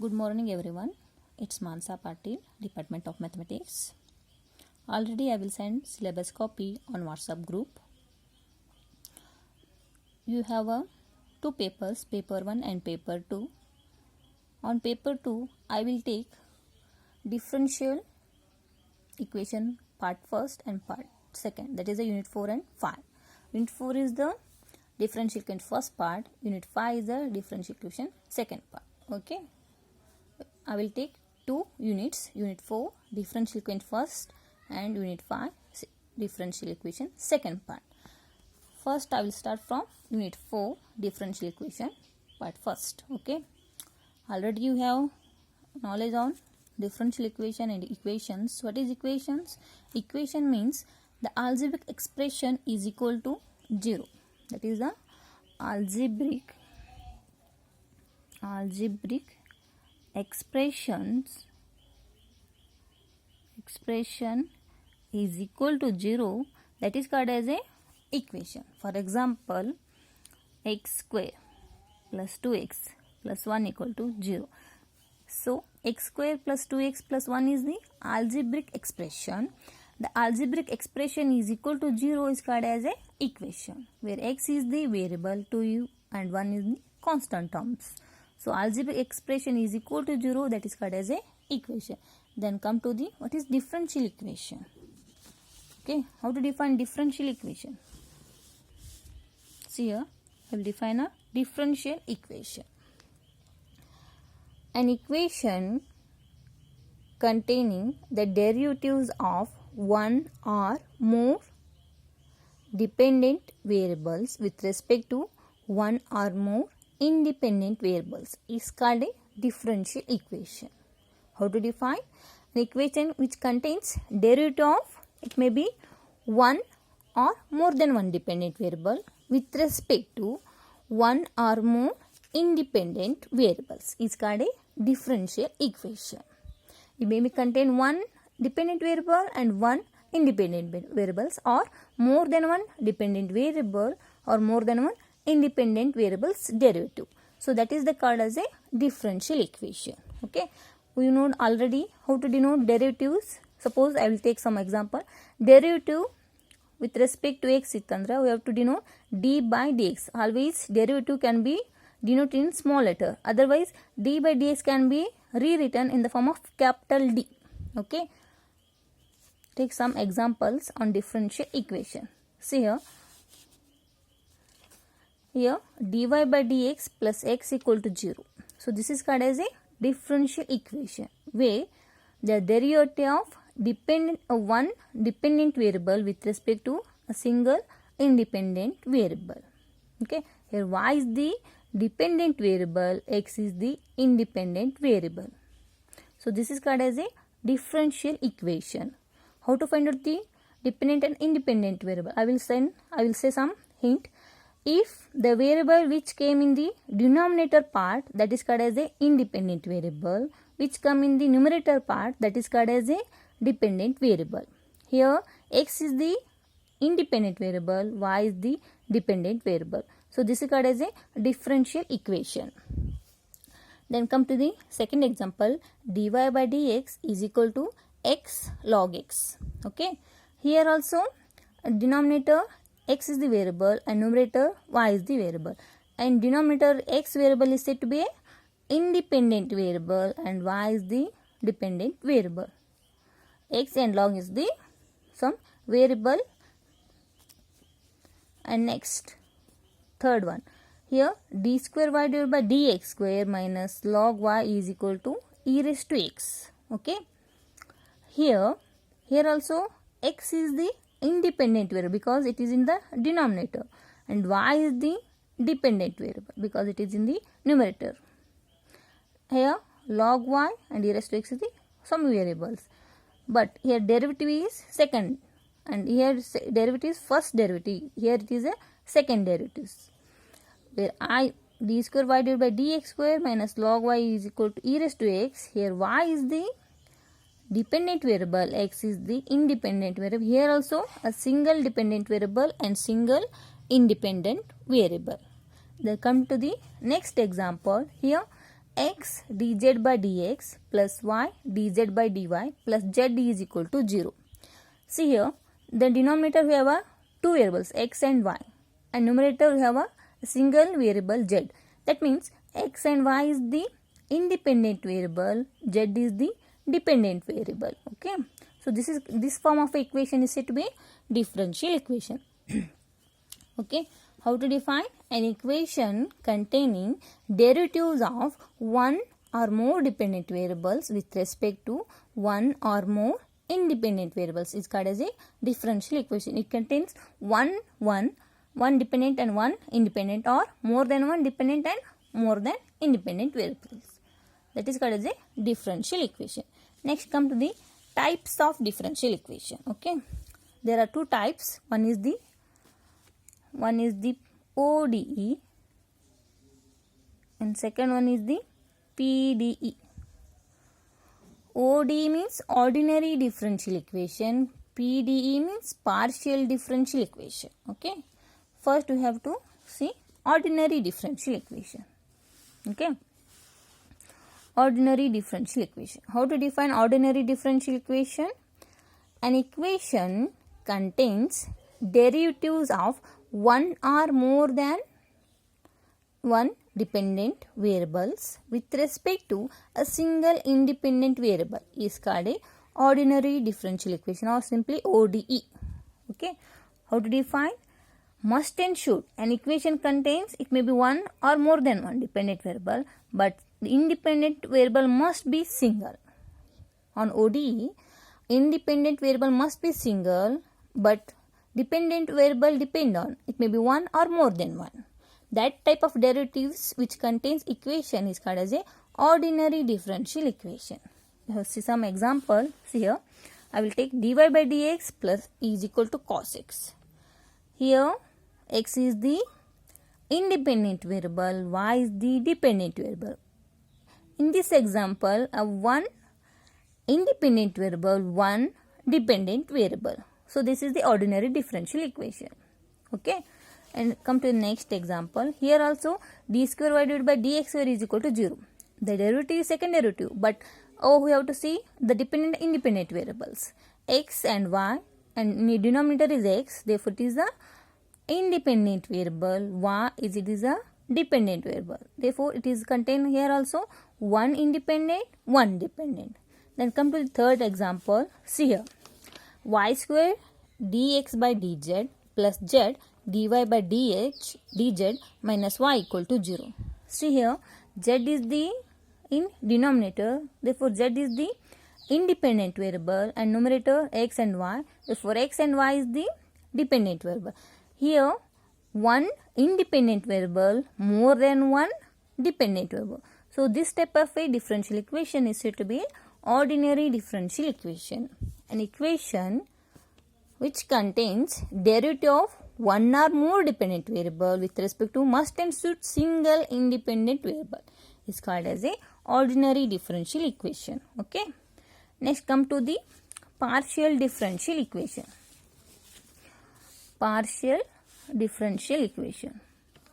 Good morning everyone. It's Mansa Patil, Department of Mathematics. Already I will send syllabus copy on WhatsApp group. You have two papers, paper 1 and paper 2. On paper 2, I will take differential equation part first and part second. That is the unit 4 and 5. Unit 4 is the differential equation first part. Unit 5 is the differential equation second part. Okay. I will take two units, unit 4 differential equation first and unit 5 differential equation second part. First I will start from unit 4 differential equation part first. Okay, already you have knowledge on differential equation and equations. What is equations? Equation means the algebraic expression is equal to 0. That is the algebraic expression is equal to 0. That is called as a equation. For example, x square plus 2x plus 1 equal to 0. So x square plus 2x plus 1 is the algebraic expression. The algebraic expression is equal to 0 is called as a equation, where x is the variable, 2 and 1 is the constant terms. So algebraic expression is equal to 0, that is called as a equation. Then come to the what is differential equation. Okay, how to define differential equation? See here, I will define a differential equation. An equation containing the derivatives of one or more dependent variables with respect to one or more independent variables is called a differential equation. How to define? An equation which contains derivative of, it may be one or more than one dependent variable with respect to one or more independent variables is called a differential equation. It may contain one dependent variable and one independent variables, or more than one dependent variable or more than one independent variables derivative. So that is the called as a differential equation. Okay, we know already how to denote derivatives. Suppose I will take some example. Derivative with respect to x itandre, we have to denote d by dx. Always derivative can be denoted in small letter. Otherwise d by dx can be rewritten in the form of capital D. Okay, take some examples on differential equation. See here dy by dx plus x equal to 0. So this is called as a differential equation, where the derivative of one dependent variable with respect to a single independent variable. Okay, here y is the dependent variable, x is the independent variable. So this is called as a differential equation. How to find out the dependent and independent variable? I will say some hint. If the variable which came in the denominator part, that is called as a independent variable, which come in the numerator part, that is called as a dependent variable. Here x is the independent variable, y is the dependent variable. So this is called as a differential equation. Then come to the second example. Dy by dx is equal to x log x. Okay, here also denominator x is the variable and numerator y is the variable, and denominator x variable is said to be a independent variable and y is the dependent variable. X and log is the some variable. And next third one, here d square y divided by dx square minus log y is equal to e raised to x. Okay, here also x is the independent variable because it is in the denominator, and y is the dependent variable because it is in the numerator. Here log y and e raised to x is the some variables, but here derivative is second and here derivative is first derivative. Here it is a second derivative, where d square y divided by dx square minus log y is equal to e raised to x. Here y is the dependent variable, x is the independent variable. Here also a single dependent variable and single independent variable. Then come to the next example. Here x dz by dx plus y dz by dy plus z is equal to 0. See here, the denominator we have a two variables x and y, and numerator we have a single variable z. That means x and y is the independent variable, z is the dependent variable. Okay, so this form of equation is said to be differential equation. Okay, how to define an equation containing derivatives of one or more dependent variables with respect to one or more independent variables is called as a differential equation. It contains one dependent and one independent, or more than one dependent and more than independent variables. That is called as a differential equation. Next, come to the types of differential equation. Okay, there are two types. One is the ODE and second one is the PDE. ODE means ordinary differential equation. PDE means partial differential equation. Okay, first we have to see ordinary differential equation. Okay, ordinary differential equation. How to define ordinary differential equation? An equation contains derivatives of one or more than one dependent variables with respect to a single independent variable is called a ordinary differential equation, or simply ODE. Okay, how to define? Must and should. An equation contains, it may be one or more than one dependent variable, but the independent variable must be single. On ODE, independent variable must be single, but dependent variable depend on, it may be one or more than one. That type of derivatives which contains equation is called as a ordinary differential equation. You have see some example. See here, I will take dy by dx plus is equal to cos x. Here x is the independent variable, y is the dependent variable. In this example, one independent variable, one dependent variable. So this is the ordinary differential equation. Okay, and come to the next example. Here also d square y divided by dx square is equal to 0. The derivative is second derivative, but we have to see the dependent independent variables x and y, and the denominator is x, therefore it is a independent variable, y is a dependent variable, therefore it is contained here also one independent, one dependent. Then come to the third example. See here, y square dx by dz plus z dy by dz minus y equal to 0. See here, z is the in denominator, therefore z is the independent variable, and numerator x and y, therefore x and y is the dependent variable. Here one independent variable, more than one dependent variable. So this type of a differential equation is said to be ordinary differential equation. An equation which contains derivative of one or more dependent variable with respect to must and should single independent variable is called as a ordinary differential equation. Okay, next come to the partial differential equation. Partial differential equation,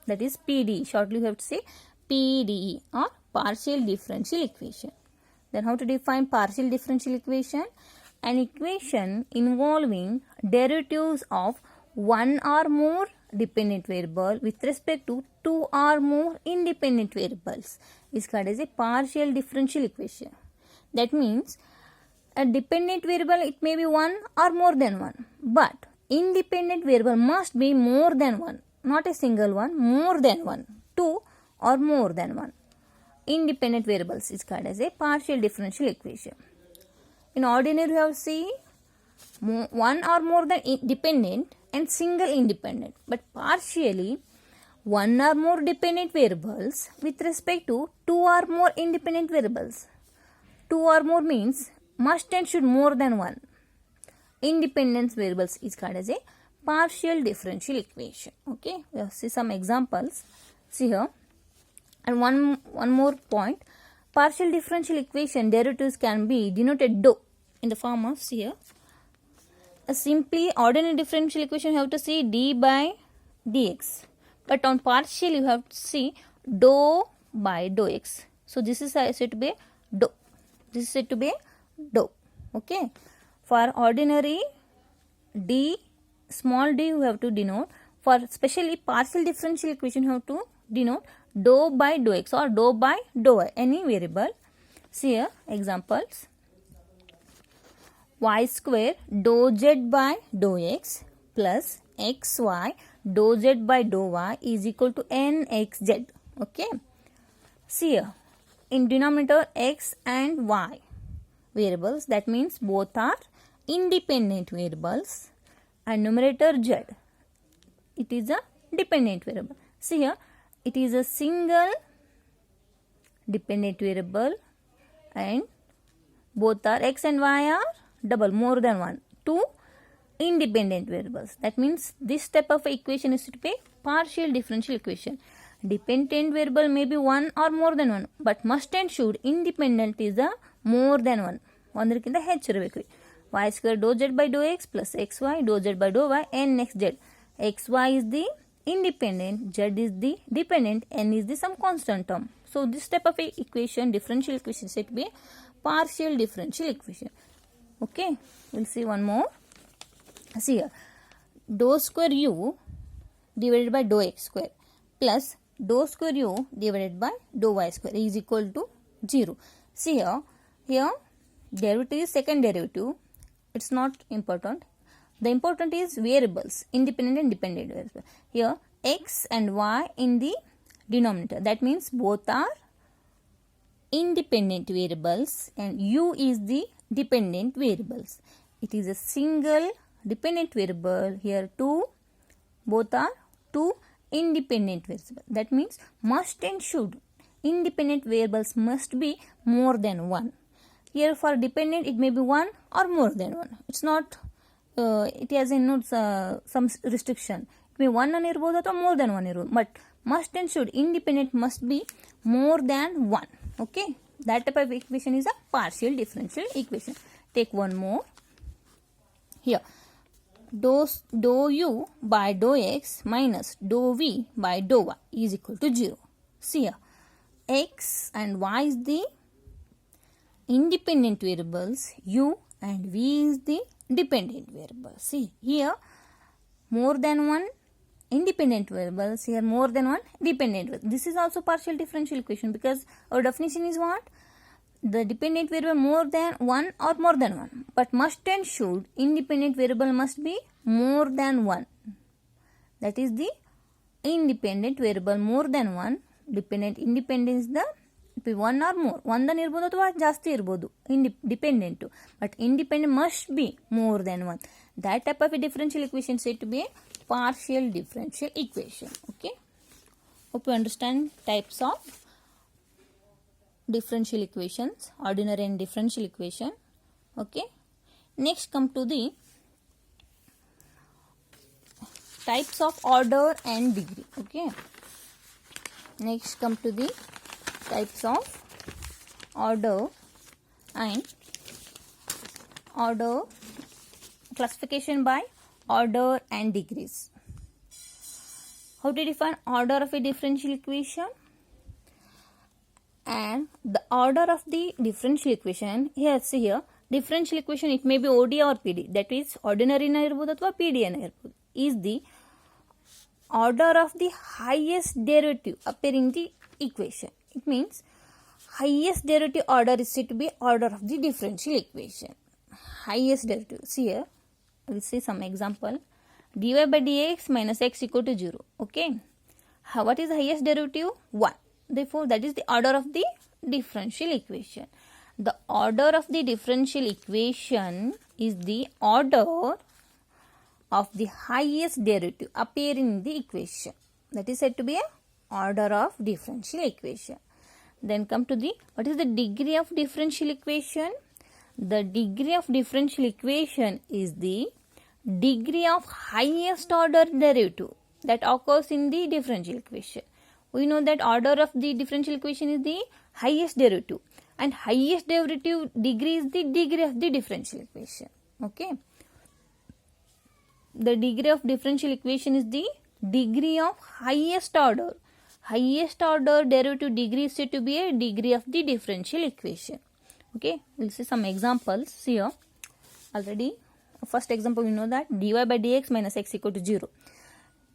that is PDE. Shortly we have to say PDE, or partial differential equation. Then how to define partial differential equation? An equation involving derivatives of one or more dependent variable with respect to two or more independent variables is called as a partial differential equation. That means a dependent variable, it may be one or more than one, but independent variable must be more than one, not a single one, more than one, two or more than one independent variables is called as a partial differential equation. In ordinary, we have seen one or more than dependent and single independent, but partially one or more dependent variables with respect to two or more independent variables. Two or more means must and should more than one independent variables is called as a partial differential equation. Okay, we have see some examples. See here, and one more point. Partial differential equation derivatives can be denoted dou in the form of, see here, a simply ordinary differential equation you have to see d by dx, but on partial you have to see dou by dou x. So this is said to be dou. This is said to be dou. Okay. For ordinary d, small d you have to denote. For specially partial differential equation you have to denote dou by dou x or dou by dou y, any variable. See here examples. Y square dou z by dou x plus xy dou z by dou y is equal to nxz. Okay. See here, in denominator x and y variables, that means both are independent variables, and numerator z, it is a dependent variable. See here, it is a single dependent variable and both are x and y are double, more than one, two independent variables. That means this type of equation is to be partial differential equation. Dependent variable may be one or more than one, but must and should independent is a more than one. ಒಂದಕ್ಕಿಂತ ಹೆಚ್ಚಿರಬೇಕು. Y square dou z by dou x plus xy dou z by dou y nxz. xy is the independent, z is the dependent, n is the some constant term. So this type of equation, differential equation, is said to be partial differential equation. Okay, we'll see one more. See here, dou square u divided by dou x square plus dou square u divided by dou y square is equal to 0. See here derivative is second derivative. It's not important. The important is variables, independent and dependent variables. Here x and y in the denominator. That means both are independent variables and u is the dependent variables. It is a single dependent variable. Here both are two independent variables. That means must and should. Independent variables must be more than one. Here for dependent it may be one or more than one. It's not, it has some restriction. It may one anirbodu or more than one irbodu. But must and should, independent must be more than one. Okay. That type of equation is a partial differential equation. Take one more. Here, dou u by dou x minus dou v by dou y is equal to 0. See here, x and y is the independent variables, u and v is the dependent variable. See here, more than one independent variables, here more than one dependent variable. This is also partial differential equation because our definition is what? The dependent variable more than one or more than one. But must and should, independent variable must be more than one. That is the independent variable more than one. Dependent, independent is the one or more. ಒಂದನ್ನು ಇರ್ಬೋದು ಅಥವಾ ಜಾಸ್ತಿ ಇರ್ಬೋದು dependent. But independent must be more than one. That type of a differential equation is said to be a partial differential equation. Okay. Hope you understand types of differential equations, ordinary and differential equation. Okay. Next come to the types of order and degree. Okay. Next come to the types of order and order, classification by order and degrees. How to define order of a differential equation? And the order of the differential equation, here see here, differential equation it may be ODE or PD, that is ordinary na irbodu athwa PD na irbodu, is the order of the highest derivative appearing the equation. It means highest derivative order is said to be order of the differential equation. Highest derivative. See here, we'll see some example. dy by dx minus x equal to 0. Okay. What is the highest derivative? 1. Therefore, that is the order of the differential equation. The order of the differential equation is the order of the highest derivative appearing in the equation. That is said to be a order of differential equation. Then come to the, what is the degree of differential equation? The degree of differential equation is the degree of highest order derivative that occurs in the differential equation. We know that order of the differential equation is the highest derivative, and highest derivative degree is the degree of the differential equation. Okay. The degree of differential equation is the degree of highest order. highest order derivative degree is said to be a degree of the differential equation. Okay, we'll see some examples here. Already, first example we know that dy by dx minus x equal to 0.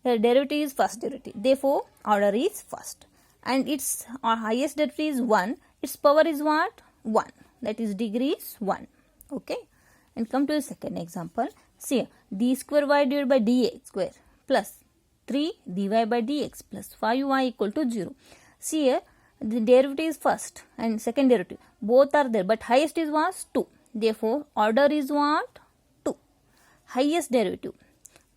The derivative is first derivative. Therefore, order is first. And its highest derivative is 1. Its power is what? 1. That is degree is 1. Okay. And come to the second example. See here, d square y divided by dx square plus 3 dy by dx plus 5y equal to 0. See here, the derivative is first and second derivative. Both are there, but highest is was 2. Therefore, order is what? 2. Highest derivative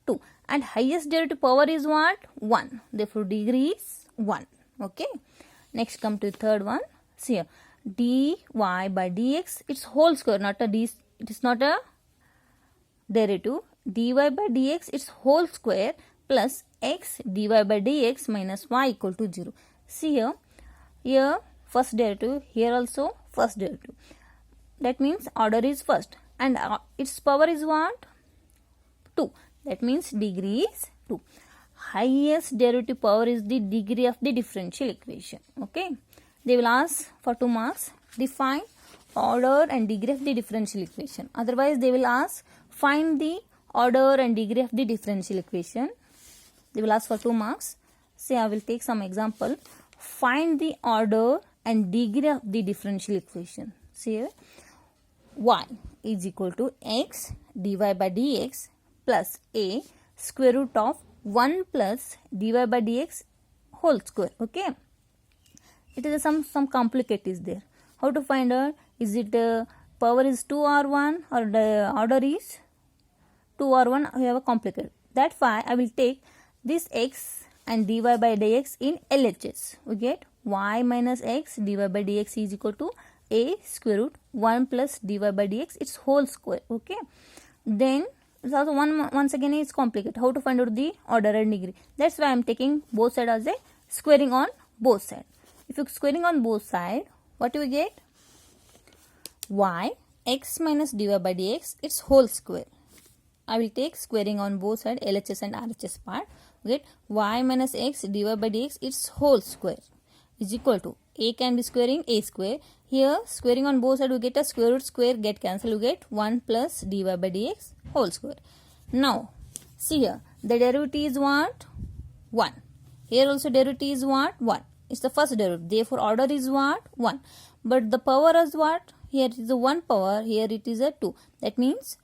2. And highest derivative power is what? 1. Therefore, degree is 1. Okay. Next, come to the third one. See here, dy by dx, its whole square, not a d. It is not a derivative. Dy by dx, its whole square plus x dy by dx minus y equal to 0. See here first derivative, here also first derivative. That means order is first. And its power is what? 2. That means degree is 2. Highest derivative power is the degree of the differential equation. Okay. They will ask for 2 marks. Define order and degree of the differential equation. Otherwise, they will ask find the order and degree of the differential equation. They will ask for 2 marks. Say I will take some example. Find the order and degree of the differential equation. See here, y is equal to x dy by dx plus a square root of 1 plus dy by dx whole square. Okay. It is some complicate is there. How to find out? Is it power is 2 or 1 or the order is 2 or 1? We have a complicated. That's why I will take this x and dy by dx in LHS. We get y minus x dy by dx is equal to a square root 1 plus dy by dx its whole square. Okay. Then it's also once again it's complicated. How to find out the order and degree? That's why I am taking both sides as a squaring on both sides. If you squaring on both sides, what do we get? Y x minus dy by dx its whole square. I will take squaring on both sides, LHS and RHS part. We get y minus x dy by dx its whole square is equal to a can be squaring a square. Here squaring on both sides we get a square root square get cancelled. We get 1 plus dy by dx whole square. Now see here the derivative is what? 1. Here also derivative is what? 1. It's the first derivative. Therefore order is what? 1. But the power is what? Here it is a 1 power. Here it is a 2. That means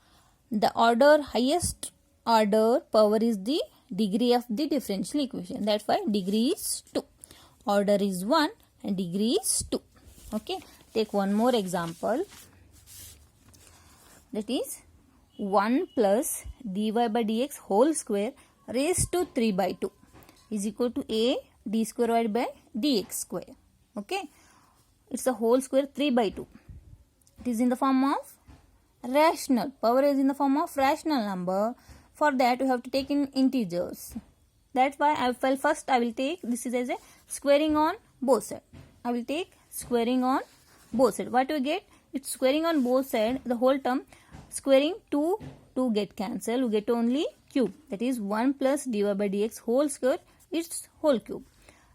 the order highest order power is the degree of the differential equation. That's why degree is 2. Order is 1 and degree is 2. Okay. Take one more example. That is 1 plus dy by dx whole square raised to 3 by 2 is equal to a d square divided by dx square. Okay. It's a whole square 3 by 2. It is in the form of rational. Power is in the form of rational number. For that we have to take in integers. That's why I will take this is as a squaring on both sides. I will take squaring on both sides. What do we get? It's squaring on both sides. The whole term squaring 2 get cancelled. We get only cube. That is 1 plus dy by dx whole square its whole cube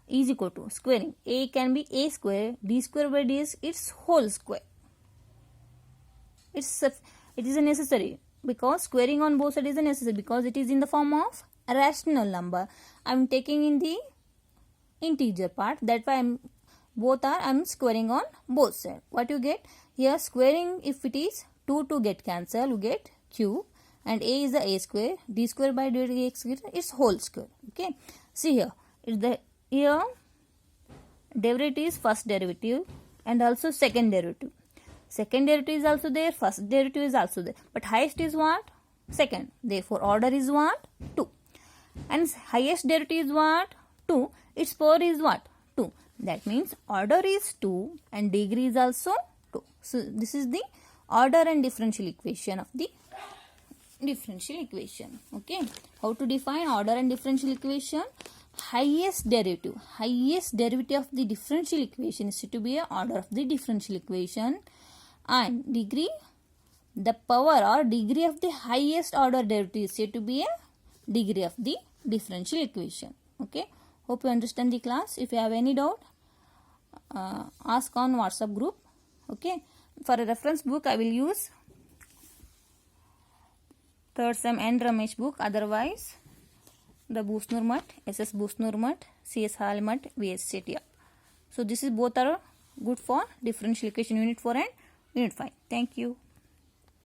is equal to squaring. A can be a square. D square by dx its whole square. It is a necessary because squaring on both sides is a necessary because it is in the form of a rational number. I am taking in the integer part. That's why I am squaring on both sides. What you get? Here squaring if it is 2 get cancel, you get cube and a is the a square, d square by dx its whole square. Okay. See here, here derivative is first derivative and also second derivative. Second derivative is also there, first derivative is also there. But highest is what? Second. Therefore order is what? 2. And highest derivative is what? 2. Its power is what? 2. That means order is 2 and degree is also 2. So this is the order and differential equation of the differential equation. Okay. How to define order and differential equation? Highest derivative of the differential equation is to be a order of the differential equation, and degree, the power or degree of the highest order derivative is said to be a degree of the differential equation. Okay. Hope you understand the class. If you have any doubt, ask on WhatsApp group. Okay. For a reference book, I will use third sem and Ramesh book. Otherwise, the Busnurmat, SS Busnurmat, CS Halmat, VS Chettiar. So this is both are good for differential equation unit 4 and unit 5. Thank you.